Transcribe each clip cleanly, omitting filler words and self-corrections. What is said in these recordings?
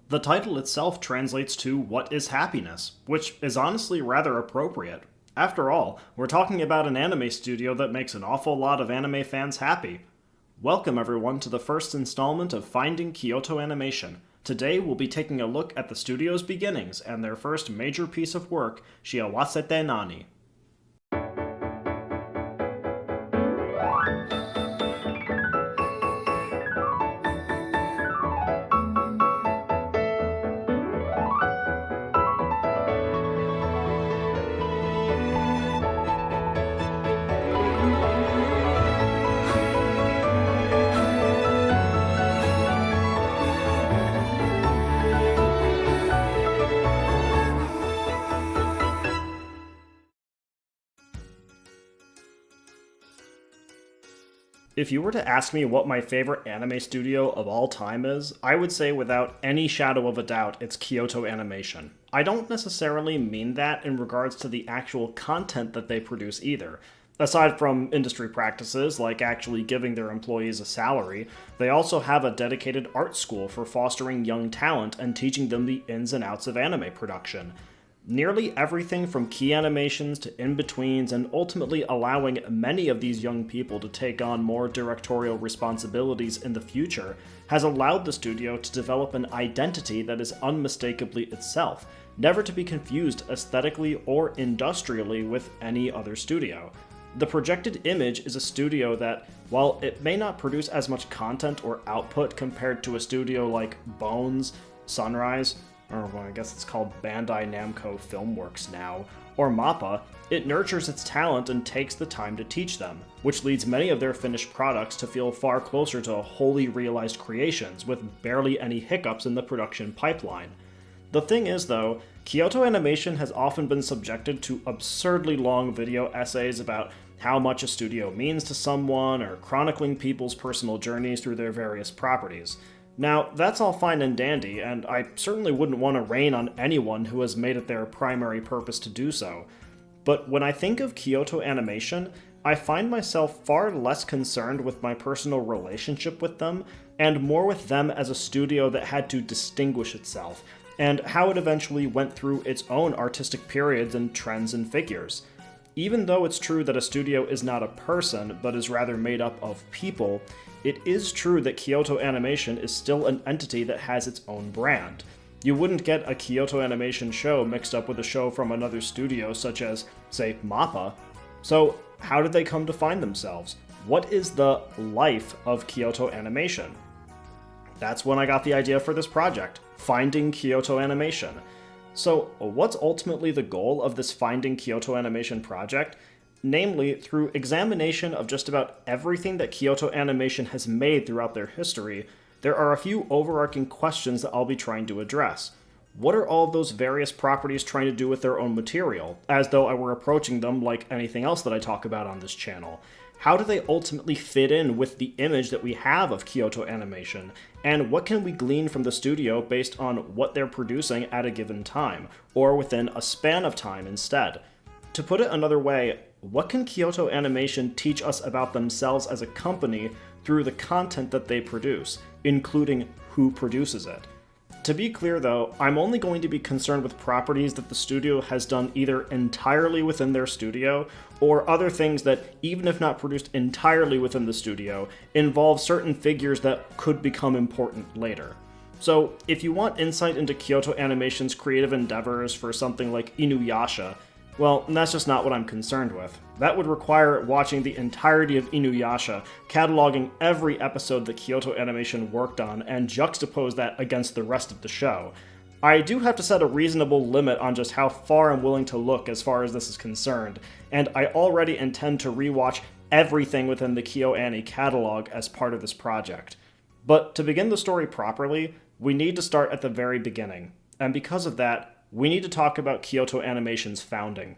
The title itself translates to "What is Happiness?", which is honestly rather appropriate. After all, we're talking about an anime studio that makes an awful lot of anime fans happy. Welcome everyone to the first installment of Finding Kyoto Animation. Today we'll be taking a look at the studio's beginnings and their first major piece of work, Shiawasette Naani. If you were to ask me what my favorite anime studio of all time is, I would say without any shadow of a doubt it's Kyoto Animation. I don't necessarily mean that in regards to the actual content that they produce either. Aside from industry practices like actually giving their employees a salary, they also have a dedicated art school for fostering young talent and teaching them the ins and outs of anime production. Nearly everything from key animations to in-betweens and ultimately allowing many of these young people to take on more directorial responsibilities in the future has allowed the studio to develop an identity that is unmistakably itself, never to be confused aesthetically or industrially with any other studio. The projected image is a studio that, while it may not produce as much content or output compared to a studio like Bones, Sunrise, or well, I guess it's called Bandai Namco Filmworks now, or MAPPA, it nurtures its talent and takes the time to teach them, which leads many of their finished products to feel far closer to wholly realized creations with barely any hiccups in the production pipeline. The thing is though, Kyoto Animation has often been subjected to absurdly long video essays about how much a studio means to someone or chronicling people's personal journeys through their various properties. Now, that's all fine and dandy, and I certainly wouldn't want to rain on anyone who has made it their primary purpose to do so. But when I think of Kyoto Animation, I find myself far less concerned with my personal relationship with them, and more with them as a studio that had to distinguish itself, and how it eventually went through its own artistic periods and trends and figures. Even though it's true that a studio is not a person, but is rather made up of people, it is true that Kyoto Animation is still an entity that has its own brand. You wouldn't get a Kyoto Animation show mixed up with a show from another studio such as, say, MAPPA. So how did they come to find themselves? What is the life of Kyoto Animation? That's when I got the idea for this project, Finding Kyoto Animation. So what's ultimately the goal of this Finding Kyoto Animation project? Namely, through examination of just about everything that Kyoto Animation has made throughout their history, there are a few overarching questions that I'll be trying to address. What are all of those various properties trying to do with their own material, as though I were approaching them like anything else that I talk about on this channel? How do they ultimately fit in with the image that we have of Kyoto Animation? And what can we glean from the studio based on what they're producing at a given time, or within a span of time instead? To put it another way, what can Kyoto Animation teach us about themselves as a company through the content that they produce, including who produces it? To be clear though, I'm only going to be concerned with properties that the studio has done either entirely within their studio, or other things that, even if not produced entirely within the studio, involve certain figures that could become important later. So, if you want insight into Kyoto Animation's creative endeavors for something like Inuyasha, well, that's just not what I'm concerned with. That would require watching the entirety of Inuyasha, cataloging every episode that Kyoto Animation worked on, and juxtapose that against the rest of the show. I do have to set a reasonable limit on just how far I'm willing to look as far as this is concerned, and I already intend to rewatch everything within the KyoAni catalog as part of this project. But to begin the story properly, we need to start at the very beginning, and because of that, we need to talk about Kyoto Animation's founding.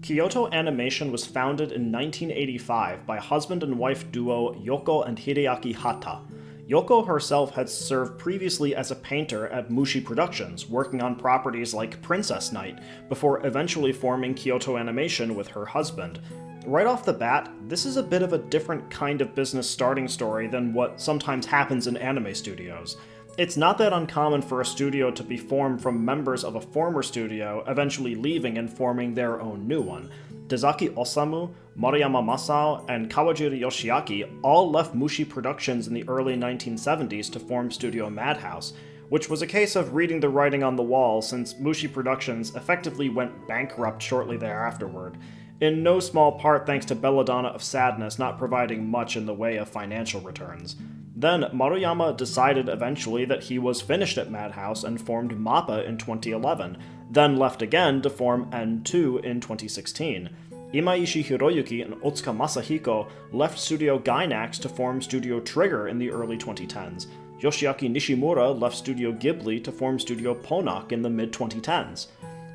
Kyoto Animation was founded in 1985 by husband and wife duo Yoko and Hideaki Hata. Yoko herself had served previously as a painter at Mushi Productions, working on properties like Princess Knight, before eventually forming Kyoto Animation with her husband. Right off the bat, this is a bit of a different kind of business starting story than what sometimes happens in anime studios. It's not that uncommon for a studio to be formed from members of a former studio, eventually leaving and forming their own new one. Dezaki Osamu, Maruyama Masao, and Kawajiri Yoshiaki all left Mushi Productions in the early 1970s to form Studio Madhouse, which was a case of reading the writing on the wall since Mushi Productions effectively went bankrupt shortly thereafterward, in no small part thanks to Belladonna of Sadness not providing much in the way of financial returns. Then Maruyama decided eventually that he was finished at Madhouse and formed MAPPA in 2011, then left again to form N2 in 2016. Imaishi Hiroyuki and Otsuka Masahiko left Studio Gainax to form Studio Trigger in the early 2010s. Yoshiaki Nishimura left Studio Ghibli to form Studio Ponoc in the mid-2010s.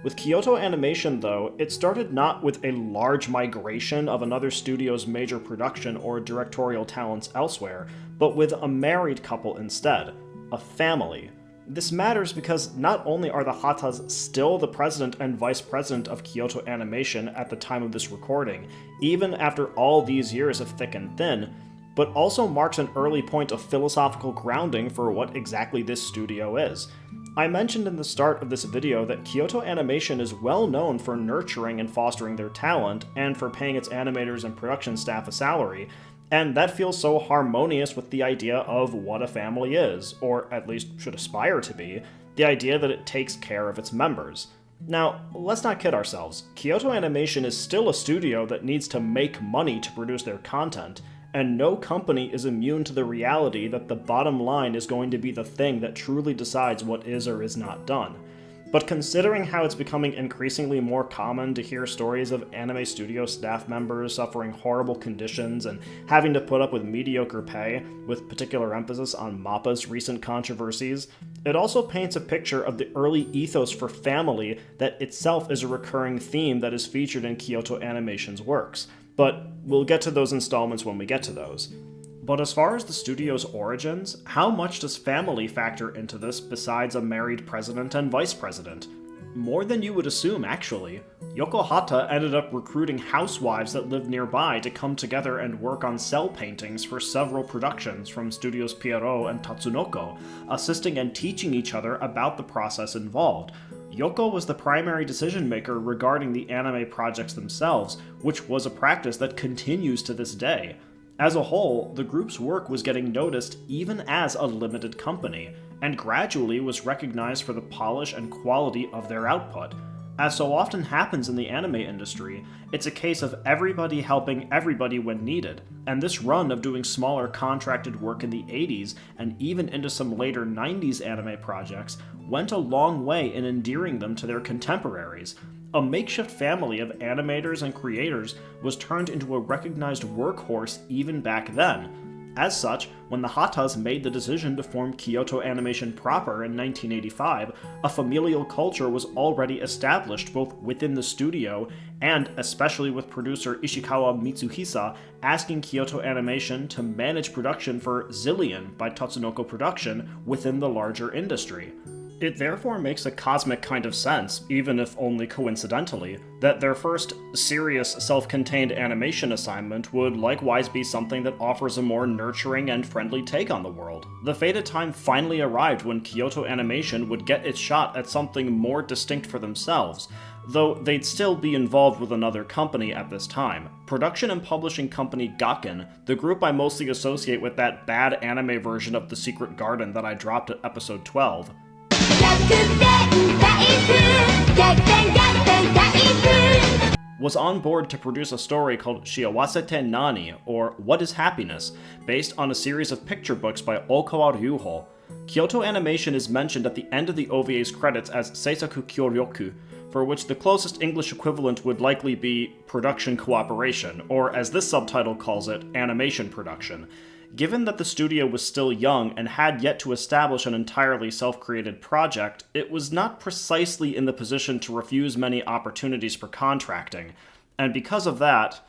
With Kyoto Animation, though, it started not with a large migration of another studio's major production or directorial talents elsewhere, but with a married couple instead, a family. This matters because not only are the Hatas still the president and vice president of Kyoto Animation at the time of this recording, even after all these years of thick and thin, but also marks an early point of philosophical grounding for what exactly this studio is. I mentioned in the start of this video that Kyoto Animation is well known for nurturing and fostering their talent, and for paying its animators and production staff a salary, and that feels so harmonious with the idea of what a family is, or at least should aspire to be, the idea that it takes care of its members. Now, let's not kid ourselves, Kyoto Animation is still a studio that needs to make money to produce their content, and no company is immune to the reality that the bottom line is going to be the thing that truly decides what is or is not done. But considering how it's becoming increasingly more common to hear stories of anime studio staff members suffering horrible conditions and having to put up with mediocre pay, with particular emphasis on MAPPA's recent controversies, it also paints a picture of the early ethos for family that itself is a recurring theme that is featured in Kyoto Animation's works. But we'll get to those installments when we get to those. But as far as the studio's origins, how much does family factor into this besides a married president and vice president? More than you would assume, actually. Yoko Hata ended up recruiting housewives that lived nearby to come together and work on cell paintings for several productions from Studios Pierrot and Tatsunoko, assisting and teaching each other about the process involved. Yoko was the primary decision-maker regarding the anime projects themselves, which was a practice that continues to this day. As a whole, the group's work was getting noticed even as a limited company, and gradually was recognized for the polish and quality of their output. As so often happens in the anime industry, it's a case of everybody helping everybody when needed, and this run of doing smaller contracted work in the 80s and even into some later 90s anime projects went a long way in endearing them to their contemporaries. A makeshift family of animators and creators was turned into a recognized workhorse even back then. As such, when the Hatas made the decision to form Kyoto Animation proper in 1985, a familial culture was already established both within the studio and, especially with producer Ishikawa Mitsuhisa, asking Kyoto Animation to manage production for Zillion by Tatsunoko Production within the larger industry. It therefore makes a cosmic kind of sense, even if only coincidentally, that their first serious self-contained animation assignment would likewise be something that offers a more nurturing and friendly take on the world. The fated time finally arrived when Kyoto Animation would get its shot at something more distinct for themselves, though they'd still be involved with another company at this time. Production and publishing company Gakken, the group I mostly associate with that bad anime version of The Secret Garden that I dropped at episode 12. Was on board to produce a story called Shiawasette Naani, or What is Happiness, based on a series of picture books by Ookawa Ryuuhou. Kyoto Animation is mentioned at the end of the OVA's credits as Seisaku Kyoryoku, for which the closest English equivalent would likely be production cooperation, or as this subtitle calls it, animation production. Given that the studio was still young and had yet to establish an entirely self-created project, it was not precisely in the position to refuse many opportunities for contracting. And because of that...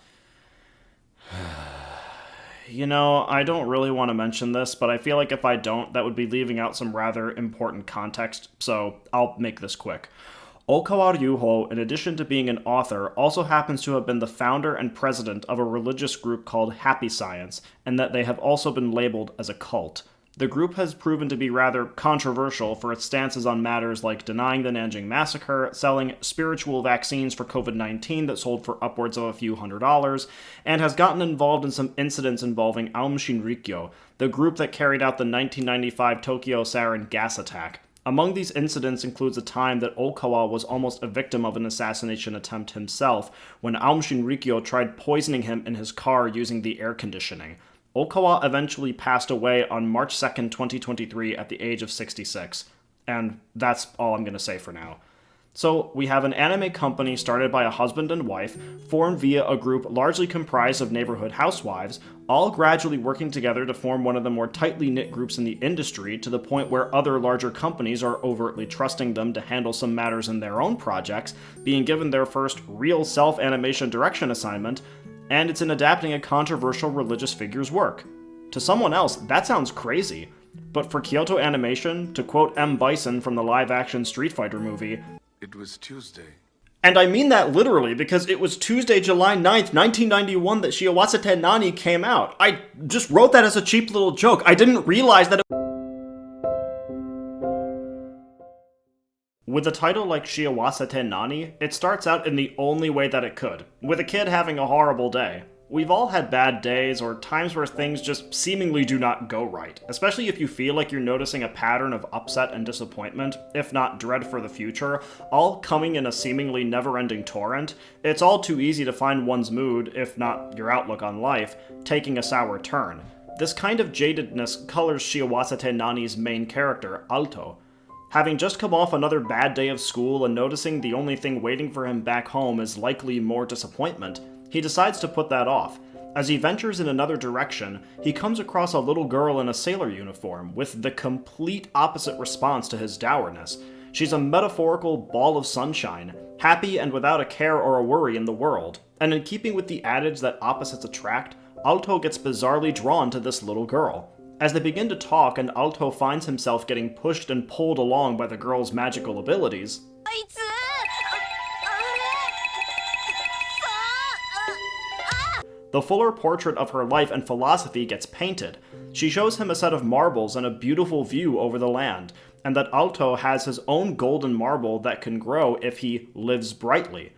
I don't really want to mention this, but I feel like if I don't, that would be leaving out some rather important context, so I'll make this quick. Ookawa Ryuuhou, in addition to being an author, also happens to have been the founder and president of a religious group called Happy Science, and that they have also been labeled as a cult. The group has proven to be rather controversial for its stances on matters like denying the Nanjing massacre, selling spiritual vaccines for COVID-19 that sold for upwards of a few $100s, and has gotten involved in some incidents involving Aum Shinrikyo, the group that carried out the 1995 Tokyo sarin gas attack. Among these incidents includes a time that Ookawa was almost a victim of an assassination attempt himself when Aum Shinrikyo tried poisoning him in his car using the air conditioning. Ookawa eventually passed away on March 2nd, 2023 at the age of 66. And that's all I'm going to say for now. So, we have an anime company started by a husband and wife, formed via a group largely comprised of neighborhood housewives, all gradually working together to form one of the more tightly knit groups in the industry, to the point where other larger companies are overtly trusting them to handle some matters in their own projects, being given their first real self-animation direction assignment, and it's in adapting a controversial religious figure's work. To someone else, that sounds crazy. But for Kyoto Animation, to quote M. Bison from the live-action Street Fighter movie, "It was Tuesday." And I mean that literally, because it was Tuesday, July 9th, 1991 that Shiawasette Naani came out. I just wrote that as a cheap little joke. I didn't realize that it... With a title like Shiawasette Naani, it starts out in the only way that it could, with a kid having a horrible day. We've all had bad days, or times where things just seemingly do not go right, especially if you feel like you're noticing a pattern of upset and disappointment, if not dread for the future, all coming in a seemingly never-ending torrent. It's all too easy to find one's mood, if not your outlook on life, taking a sour turn. This kind of jadedness colors Shiawasette Naani's main character, Alto. Having just come off another bad day of school and noticing the only thing waiting for him back home is likely more disappointment, he decides to put that off. As he ventures in another direction, he comes across a little girl in a sailor uniform, with the complete opposite response to his dourness. She's a metaphorical ball of sunshine, happy and without a care or a worry in the world. And in keeping with the adage that opposites attract, Alto gets bizarrely drawn to this little girl. As they begin to talk and Alto finds himself getting pushed and pulled along by the girl's magical abilities, the fuller portrait of her life and philosophy gets painted. She shows him a set of marbles and a beautiful view over the land, and that Alto has his own golden marble that can grow if he lives brightly.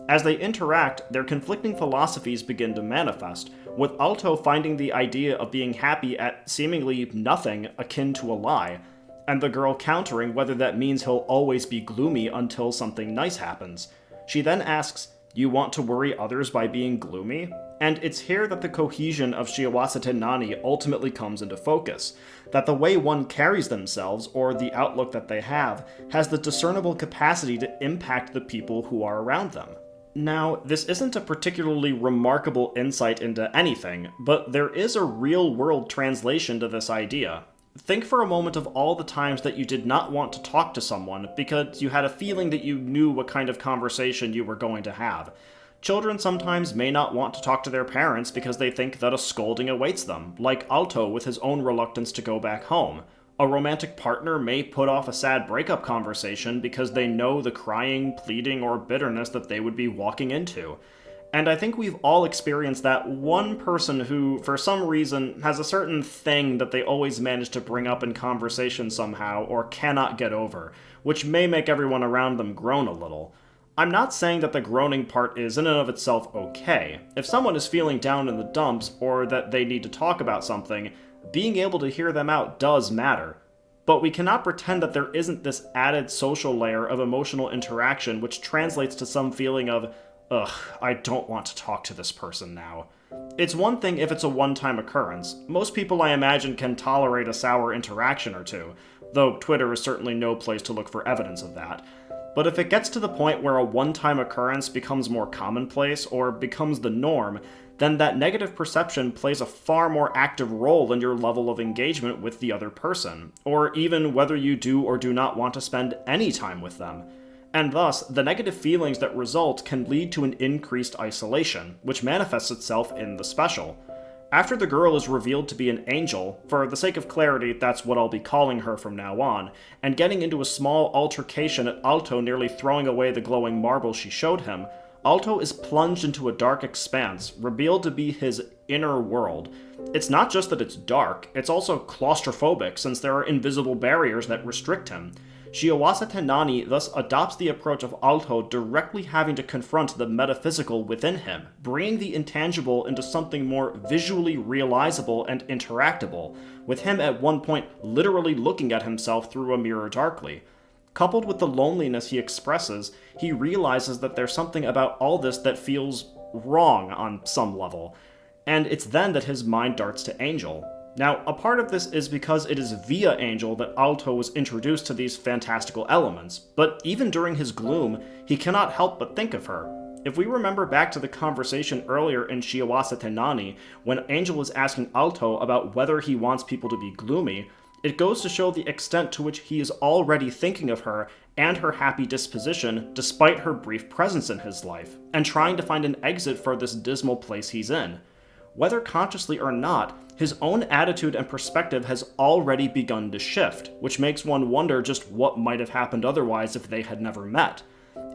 As they interact, their conflicting philosophies begin to manifest, with Alto finding the idea of being happy at seemingly nothing akin to a lie, and the girl countering whether that means he'll always be gloomy until something nice happens. She then asks, "You want to worry others by being gloomy?" And it's here that the cohesion of Shiawasette Naani ultimately comes into focus, that the way one carries themselves, or the outlook that they have, has the discernible capacity to impact the people who are around them. Now, this isn't a particularly remarkable insight into anything, but there is a real-world translation to this idea. Think for a moment of all the times that you did not want to talk to someone because you had a feeling that you knew what kind of conversation you were going to have. Children sometimes may not want to talk to their parents because they think that a scolding awaits them, like Alto with his own reluctance to go back home. A romantic partner may put off a sad breakup conversation because they know the crying, pleading, or bitterness that they would be walking into. And I think we've all experienced that one person who, for some reason, has a certain thing that they always manage to bring up in conversation somehow, or cannot get over, which may make everyone around them groan a little. I'm not saying that the groaning part is in and of itself okay. If someone is feeling down in the dumps, or that they need to talk about something, being able to hear them out does matter. But we cannot pretend that there isn't this added social layer of emotional interaction which translates to some feeling of, ugh, I don't want to talk to this person now. It's one thing if it's a one-time occurrence. Most people, I imagine, can tolerate a sour interaction or two, though Twitter is certainly no place to look for evidence of that. But if it gets to the point where a one-time occurrence becomes more commonplace or becomes the norm, then that negative perception plays a far more active role in your level of engagement with the other person, or even whether you do or do not want to spend any time with them. And thus, the negative feelings that result can lead to an increased isolation, which manifests itself in the special. After the girl is revealed to be an angel, for the sake of clarity, that's what I'll be calling her from now on, and getting into a small altercation at Alto nearly throwing away the glowing marble she showed him, Alto is plunged into a dark expanse, revealed to be his inner world. It's not just that it's dark, it's also claustrophobic since there are invisible barriers that restrict him. Shiawasette Naani thus adopts the approach of Alto directly having to confront the metaphysical within him, bringing the intangible into something more visually realizable and interactable, with him at one point literally looking at himself through a mirror darkly. Coupled with the loneliness he expresses, he realizes that there's something about all this that feels wrong on some level, and it's then that his mind darts to Angel. Now, a part of this is because it is via Angel that Alto was introduced to these fantastical elements, but even during his gloom, he cannot help but think of her. If we remember back to the conversation earlier in Shiawasette Naani, when Angel is asking Alto about whether he wants people to be gloomy, it goes to show the extent to which he is already thinking of her and her happy disposition despite her brief presence in his life, and trying to find an exit for this dismal place he's in. Whether consciously or not, his own attitude and perspective has already begun to shift, which makes one wonder just what might have happened otherwise if they had never met.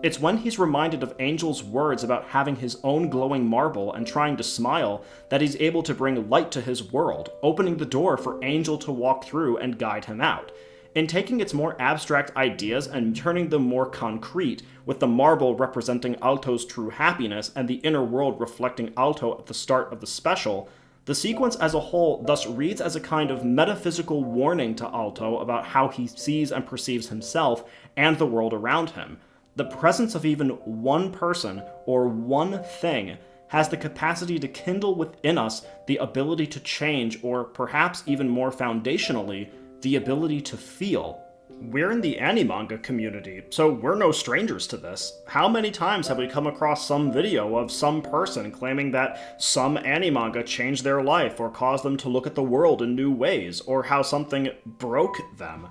It's when he's reminded of Angel's words about having his own glowing marble and trying to smile that he's able to bring light to his world, opening the door for Angel to walk through and guide him out. In taking its more abstract ideas and turning them more concrete, with the marble representing Alto's true happiness and the inner world reflecting Alto at the start of the special, the sequence as a whole thus reads as a kind of metaphysical warning to Alto about how he sees and perceives himself and the world around him. The presence of even one person or one thing has the capacity to kindle within us the ability to change, or perhaps even more foundationally, the ability to feel. We're in the animanga community, so we're no strangers to this. How many times have we come across some video of some person claiming that some animanga changed their life or caused them to look at the world in new ways, or how something broke them?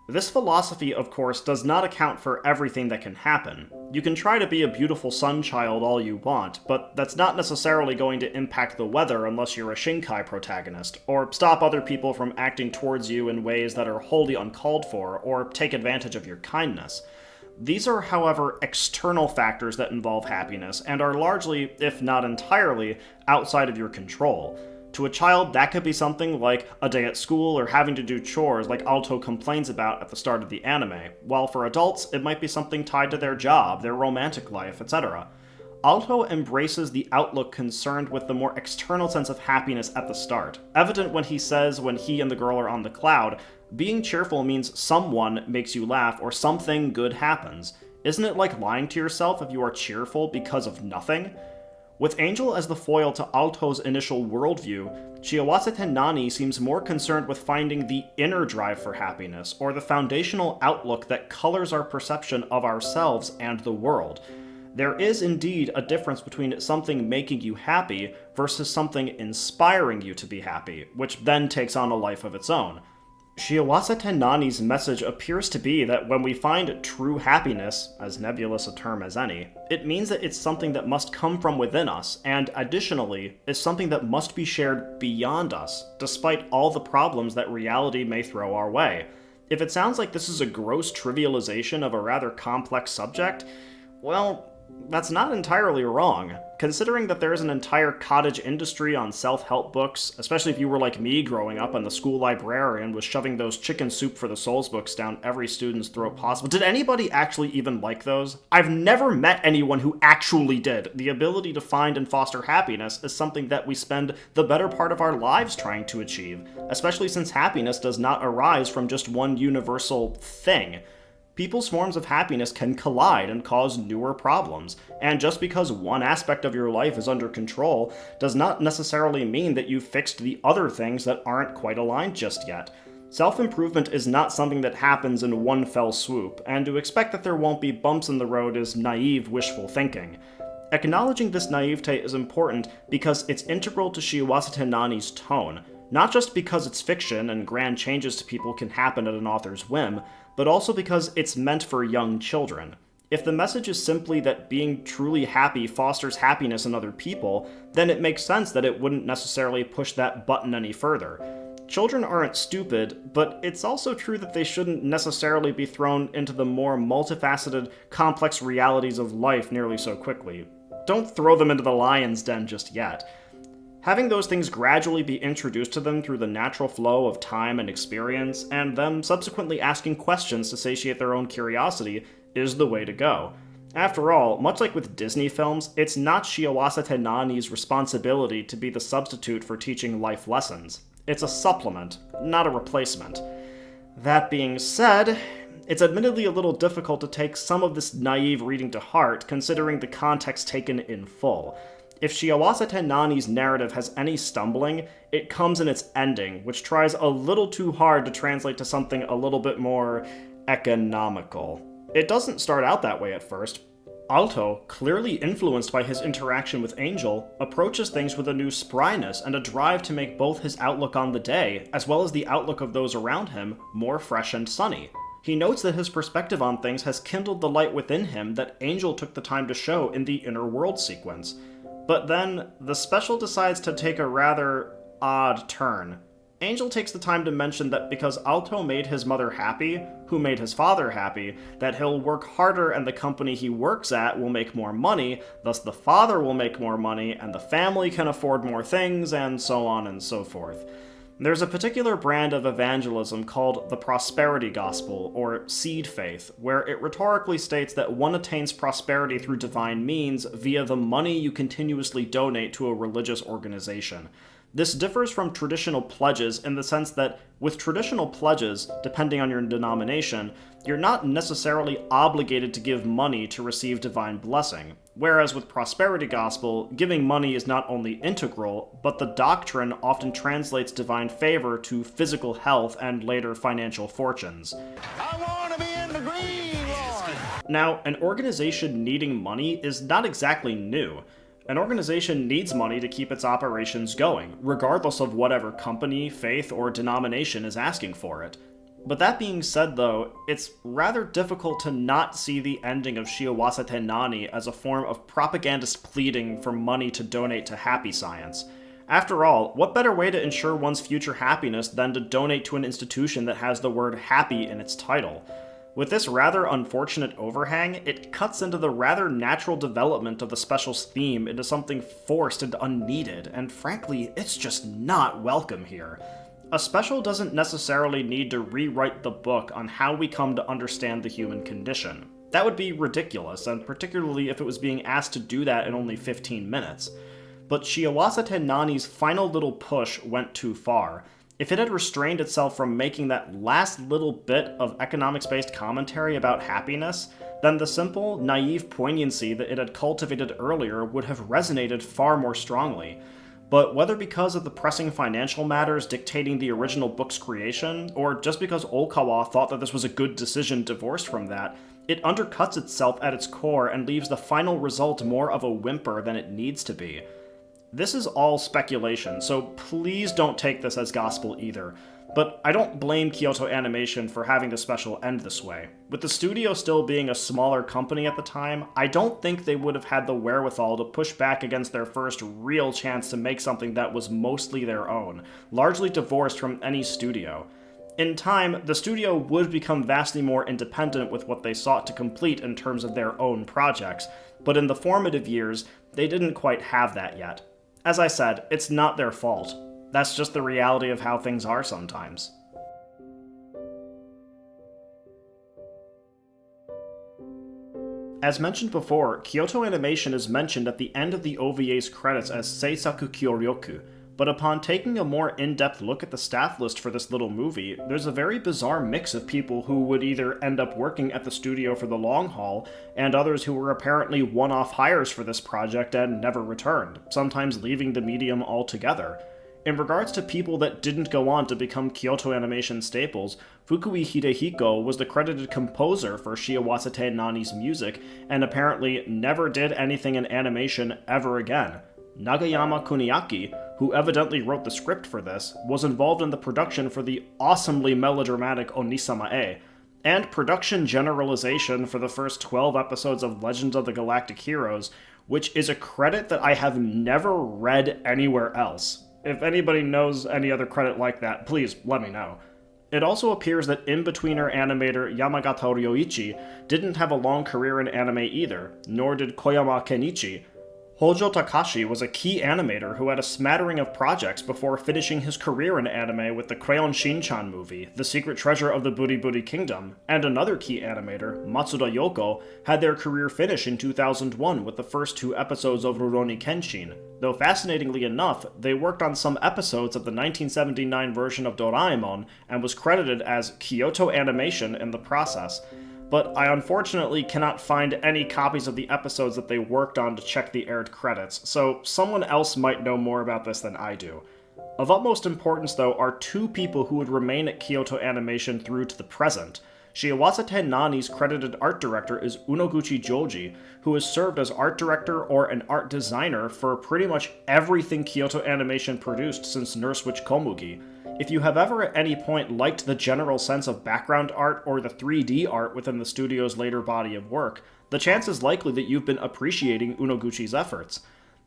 This philosophy, of course, does not account for everything that can happen. You can try to be a beautiful sun child all you want, but that's not necessarily going to impact the weather unless you're a Shinkai protagonist, or stop other people from acting towards you in ways that are wholly uncalled for, or take advantage of your kindness. These are, however, external factors that involve happiness, and are largely, if not entirely, outside of your control. To a child, that could be something like a day at school or having to do chores like Alto complains about at the start of the anime, while for adults, it might be something tied to their job, their romantic life, etc. Alto embraces the outlook concerned with the more external sense of happiness at the start, evident when he says when he and the girl are on the cloud, being cheerful means someone makes you laugh or something good happens. Isn't it like lying to yourself if you are cheerful because of nothing? With Angel as the foil to Alto's initial worldview, Shiawasette Naani seems more concerned with finding the inner drive for happiness, or the foundational outlook that colors our perception of ourselves and the world. There is indeed a difference between something making you happy versus something inspiring you to be happy, which then takes on a life of its own. Shiawasette Naani's message appears to be that when we find true happiness, as nebulous a term as any, it means that it's something that must come from within us, and additionally, is something that must be shared beyond us, despite all the problems that reality may throw our way. If it sounds like this is a gross trivialization of a rather complex subject, well, that's not entirely wrong, considering that there is an entire cottage industry on self-help books, especially if you were like me growing up and the school librarian was shoving those chicken soup for the souls books down every student's throat possible. Did anybody actually even like those? I've never met anyone who actually did. The ability to find and foster happiness is something that we spend the better part of our lives trying to achieve, especially since happiness does not arise from just one universal thing. People's forms of happiness can collide and cause newer problems, and just because one aspect of your life is under control does not necessarily mean that you've fixed the other things that aren't quite aligned just yet. Self-improvement is not something that happens in one fell swoop, and to expect that there won't be bumps in the road is naive, wishful thinking. Acknowledging this naivete is important because it's integral to Shiawasette Naani's tone, not just because it's fiction and grand changes to people can happen at an author's whim, but also because it's meant for young children. If the message is simply that being truly happy fosters happiness in other people, then it makes sense that it wouldn't necessarily push that button any further. Children aren't stupid, but it's also true that they shouldn't necessarily be thrown into the more multifaceted, complex realities of life nearly so quickly. Don't throw them into the lion's den just yet. Having those things gradually be introduced to them through the natural flow of time and experience, and them subsequently asking questions to satiate their own curiosity, is the way to go. After all, much like with Disney films, it's not Shiawasette Naani's responsibility to be the substitute for teaching life lessons. It's a supplement, not a replacement. That being said, it's admittedly a little difficult to take some of this naive reading to heart, considering the context taken in full. If Shiawasette Naani's narrative has any stumbling, it comes in its ending, which tries a little too hard to translate to something a little bit more economical. It doesn't start out that way at first. Alto, clearly influenced by his interaction with Angel, approaches things with a new spryness and a drive to make both his outlook on the day, as well as the outlook of those around him, more fresh and sunny. He notes that his perspective on things has kindled the light within him that Angel took the time to show in the Inner World sequence. But then, the special decides to take a rather odd turn. Angel takes the time to mention that because Alto made his mother happy, who made his father happy, that he'll work harder and the company he works at will make more money, thus the father will make more money, and the family can afford more things, and so on and so forth. There's a particular brand of evangelism called the prosperity gospel, or seed faith, where it rhetorically states that one attains prosperity through divine means via the money you continuously donate to a religious organization. This differs from traditional pledges in the sense that with traditional pledges, depending on your denomination, you're not necessarily obligated to give money to receive divine blessing, whereas with prosperity gospel, giving money is not only integral, but the doctrine often translates divine favor to physical health and later financial fortunes. I want to be in the green, Lord! Now, an organization needing money is not exactly new. An organization needs money to keep its operations going, regardless of whatever company, faith, or denomination is asking for it. But that being said, though, it's rather difficult to not see the ending of Shiawasette Naani as a form of propagandist pleading for money to donate to happy science. After all, what better way to ensure one's future happiness than to donate to an institution that has the word happy in its title? With this rather unfortunate overhang, it cuts into the rather natural development of the special's theme into something forced and unneeded, and frankly, it's just not welcome here. A special doesn't necessarily need to rewrite the book on how we come to understand the human condition. That would be ridiculous, and particularly if it was being asked to do that in only 15 minutes. But Shiawasette Naani's final little push went too far. If it had restrained itself from making that last little bit of economics-based commentary about happiness, then the simple, naive poignancy that it had cultivated earlier would have resonated far more strongly. But whether because of the pressing financial matters dictating the original book's creation, or just because Ookawa thought that this was a good decision divorced from that, it undercuts itself at its core and leaves the final result more of a whimper than it needs to be. This is all speculation, so please don't take this as gospel either. But I don't blame Kyoto Animation for having the special end this way. With the studio still being a smaller company at the time, I don't think they would have had the wherewithal to push back against their first real chance to make something that was mostly their own, largely divorced from any studio. In time, the studio would become vastly more independent with what they sought to complete in terms of their own projects, but in the formative years, they didn't quite have that yet. As I said, it's not their fault. That's just the reality of how things are sometimes. As mentioned before, Kyoto Animation is mentioned at the end of the OVA's credits as Seisaku Kyoryoku, but upon taking a more in-depth look at the staff list for this little movie, there's a very bizarre mix of people who would either end up working at the studio for the long haul, and others who were apparently one-off hires for this project and never returned, sometimes leaving the medium altogether. In regards to people that didn't go on to become Kyoto Animation staples, Fukui Hidehiko was the credited composer for Shiawasette Naani's music, and apparently never did anything in animation ever again. Nagayama Kuniaki, who evidently wrote the script for this, was involved in the production for the awesomely melodramatic Onisama-e. and production generalization for the first 12 episodes of Legends of the Galactic Heroes, which is a credit that I have never read anywhere else. If anybody knows any other credit like that, please let me know. It also appears that in-betweener animator Yamagata Ryoichi didn't have a long career in anime either, nor did Koyama Kenichi. Hojo Takashi was a key animator who had a smattering of projects before finishing his career in anime with the Crayon Shin-chan movie, The Secret Treasure of the Buri Buri Kingdom, and another key animator, Matsuda Yoko, had their career finish in 2001 with the first 2 episodes of Rurouni Kenshin. Though fascinatingly enough, they worked on some episodes of the 1979 version of Doraemon and was credited as Kyoto Animation in the process. But I unfortunately cannot find any copies of the episodes that they worked on to check the aired credits, so someone else might know more about this than I do. Of utmost importance, though, are 2 people who would remain at Kyoto Animation through to the present. Shiawasette Naani's credited art director is Unoguchi Joji, who has served as art director or an art designer for pretty much everything Kyoto Animation produced since Nurse Witch Komugi. If you have ever at any point liked the general sense of background art or the 3D art within the studio's later body of work, the chance is likely that you've been appreciating Unoguchi's efforts.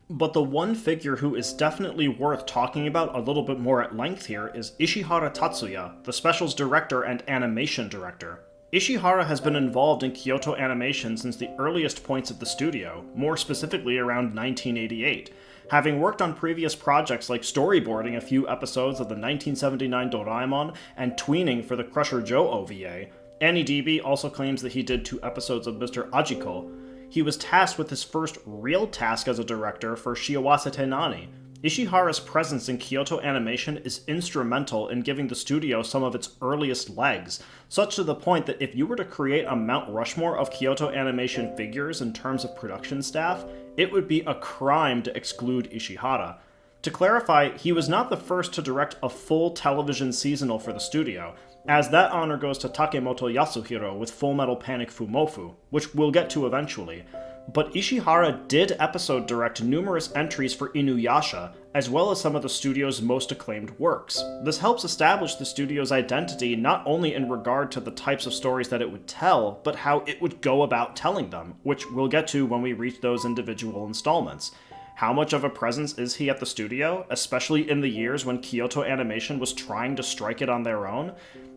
But the one figure who is definitely worth talking about a little bit more at length here is Ishihara Tatsuya, the specials director and animation director. Ishihara has been involved in Kyoto Animation since the earliest points of the studio, more specifically around 1988. Having worked on previous projects like storyboarding a few episodes of the 1979 Doraemon and tweening for the Crusher Joe OVA, AnyDB also claims that he did 2 episodes of Mr. Ajiko. He was tasked with his first real task as a director for Shiawasette Naani. Ishihara's presence in Kyoto Animation is instrumental in giving the studio some of its earliest legs, such to the point that if you were to create a Mount Rushmore of Kyoto Animation figures in terms of production staff, it would be a crime to exclude Ishihara. To clarify, he was not the first to direct a full television seasonal for the studio, as that honor goes to Takemoto Yasuhiro with Fullmetal Panic Fumofu, which we'll get to eventually. But Ishihara did episode direct numerous entries for Inuyasha, as well as some of the studio's most acclaimed works. This helps establish the studio's identity not only in regard to the types of stories that it would tell, but how it would go about telling them, which we'll get to when we reach those individual installments. How much of a presence is he at the studio, especially in the years when Kyoto Animation was trying to strike it on their own?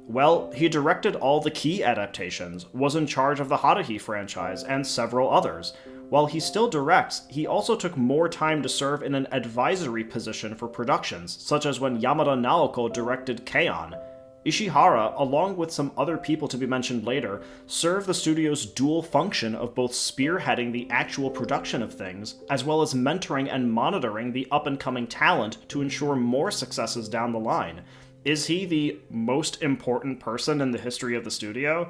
Well, he directed all the key adaptations, was in charge of the Haruhi franchise, and several others. While he still directs, he also took more time to serve in an advisory position for productions, such as when Yamada Naoko directed KyoAni. Ishihara, along with some other people to be mentioned later, serve the studio's dual function of both spearheading the actual production of things, as well as mentoring and monitoring the up-and-coming talent to ensure more successes down the line. Is he the most important person in the history of the studio?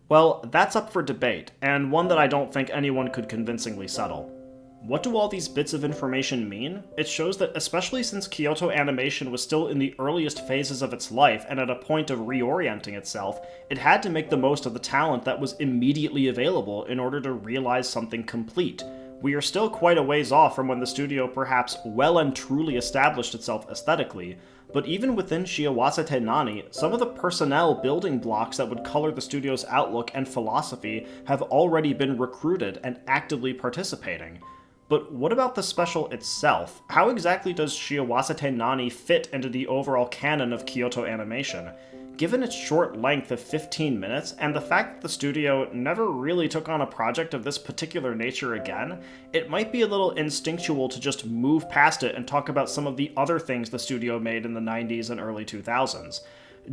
Well, that's up for debate, and one that I don't think anyone could convincingly settle. What do all these bits of information mean? It shows that especially since Kyoto Animation was still in the earliest phases of its life and at a point of reorienting itself, it had to make the most of the talent that was immediately available in order to realize something complete. We are still quite a ways off from when the studio perhaps well and truly established itself aesthetically, but even within Shiawasette Naani, some of the personnel building blocks that would color the studio's outlook and philosophy have already been recruited and actively participating. But what about the special itself? How exactly does Shiawasette Naani fit into the overall canon of Kyoto Animation? Given its short length of 15 minutes, and the fact that the studio never really took on a project of this particular nature again, it might be a little instinctual to just move past it and talk about some of the other things the studio made in the 90s and early 2000s.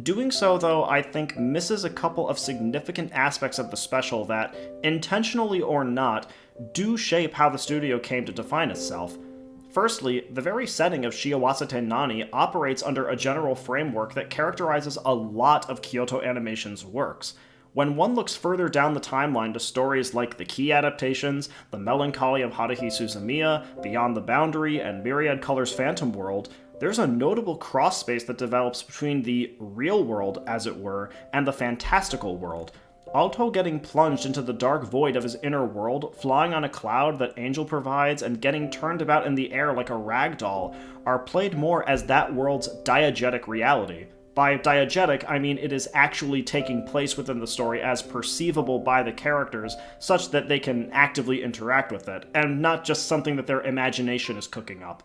Doing so, though, I think misses a couple of significant aspects of the special that, intentionally or not, do shape how the studio came to define itself. Firstly, the very setting of Shiawasette Naani operates under a general framework that characterizes a lot of Kyoto Animation's works. When one looks further down the timeline to stories like the Key adaptations, The Melancholy of Haruhi Suzumiya, Beyond the Boundary, and Myriad Colors Phantom World, there's a notable cross-space that develops between the real world, as it were, and the fantastical world. Alto getting plunged into the dark void of his inner world, flying on a cloud that Angel provides, and getting turned about in the air like a rag doll are played more as that world's diegetic reality. By diegetic, I mean it is actually taking place within the story as perceivable by the characters, such that they can actively interact with it, and not just something that their imagination is cooking up.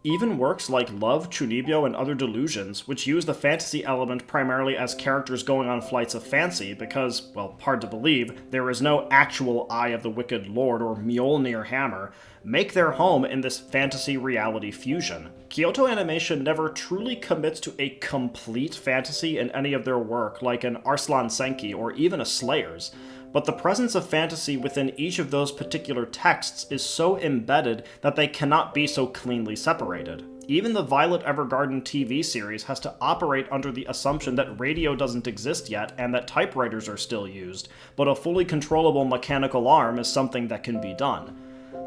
Even works like Love, Chunibyo, and Other Delusions, which use the fantasy element primarily as characters going on flights of fancy because, well, hard to believe, there is no actual Eye of the Wicked Lord or Mjolnir hammer, make their home in this fantasy reality fusion. Kyoto Animation never truly commits to a complete fantasy in any of their work, like an Arslan Senki or even a Slayers, but the presence of fantasy within each of those particular texts is so embedded that they cannot be so cleanly separated. Even the Violet Evergarden TV series has to operate under the assumption that radio doesn't exist yet and that typewriters are still used, but a fully controllable mechanical arm is something that can be done.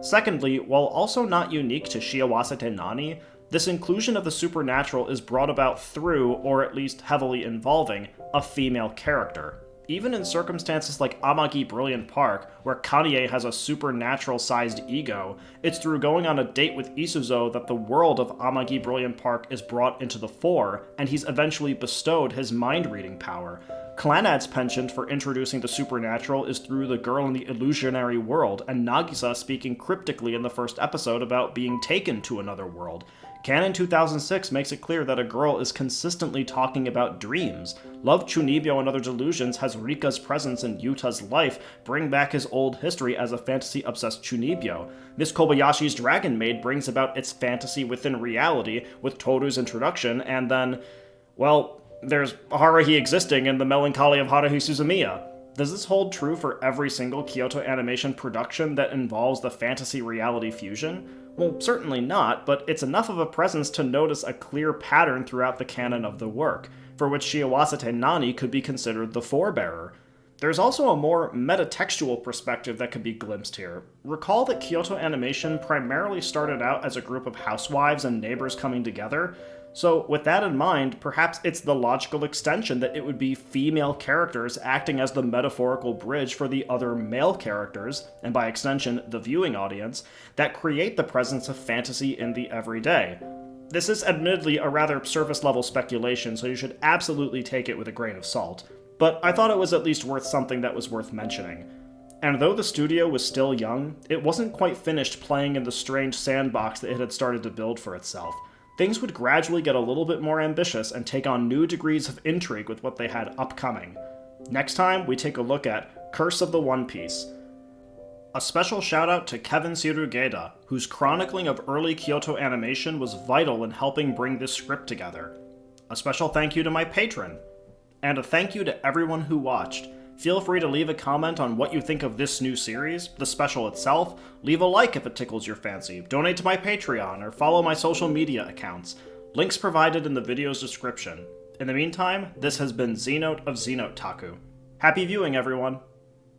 Secondly, while also not unique to Shiawasette Naani, this inclusion of the supernatural is brought about through, or at least heavily involving, a female character. Even in circumstances like Amagi Brilliant Park, where Kanye has a supernatural-sized ego, it's through going on a date with Isuzo that the world of Amagi Brilliant Park is brought into the fore, and he's eventually bestowed his mind-reading power. Clannad's penchant for introducing the supernatural is through the girl in the illusionary world, and Nagisa speaking cryptically in the first episode about being taken to another world. Canon 2006 makes it clear that a girl is consistently talking about dreams. Love, Chunibyo, and Other Delusions has Rika's presence in Yuta's life bring back his old history as a fantasy-obsessed Chunibyo. Miss Kobayashi's Dragon Maid brings about its fantasy within reality with Toru's introduction, and then, well, there's Haruhi existing in The Melancholy of Haruhi Suzumiya. Does this hold true for every single Kyoto Animation production that involves the fantasy-reality fusion? Well, certainly not, but it's enough of a presence to notice a clear pattern throughout the canon of the work, for which Shiawasette Naani could be considered the forebearer. There's also a more metatextual perspective that could be glimpsed here. Recall that Kyoto Animation primarily started out as a group of housewives and neighbors coming together, so with that in mind, perhaps it's the logical extension that it would be female characters acting as the metaphorical bridge for the other male characters, and by extension, the viewing audience, that create the presence of fantasy in the everyday. This is admittedly a rather surface-level speculation, so you should absolutely take it with a grain of salt, but I thought it was at least worth something that was worth mentioning. And though the studio was still young, it wasn't quite finished playing in the strange sandbox that it had started to build for itself. Things would gradually get a little bit more ambitious and take on new degrees of intrigue with what they had upcoming. Next time, we take a look at Curse of the One Piece. A special shout out to Kevin Sirugeda, whose chronicling of early Kyoto Animation was vital in helping bring this script together. A special thank you to my patron. And a thank you to everyone who watched. Feel free to leave a comment on what you think of this new series, the special itself, leave a like if it tickles your fancy, donate to my Patreon, or follow my social media accounts. Links provided in the video's description. In the meantime, this has been ZNote of ZNoteTaku. Happy viewing, everyone!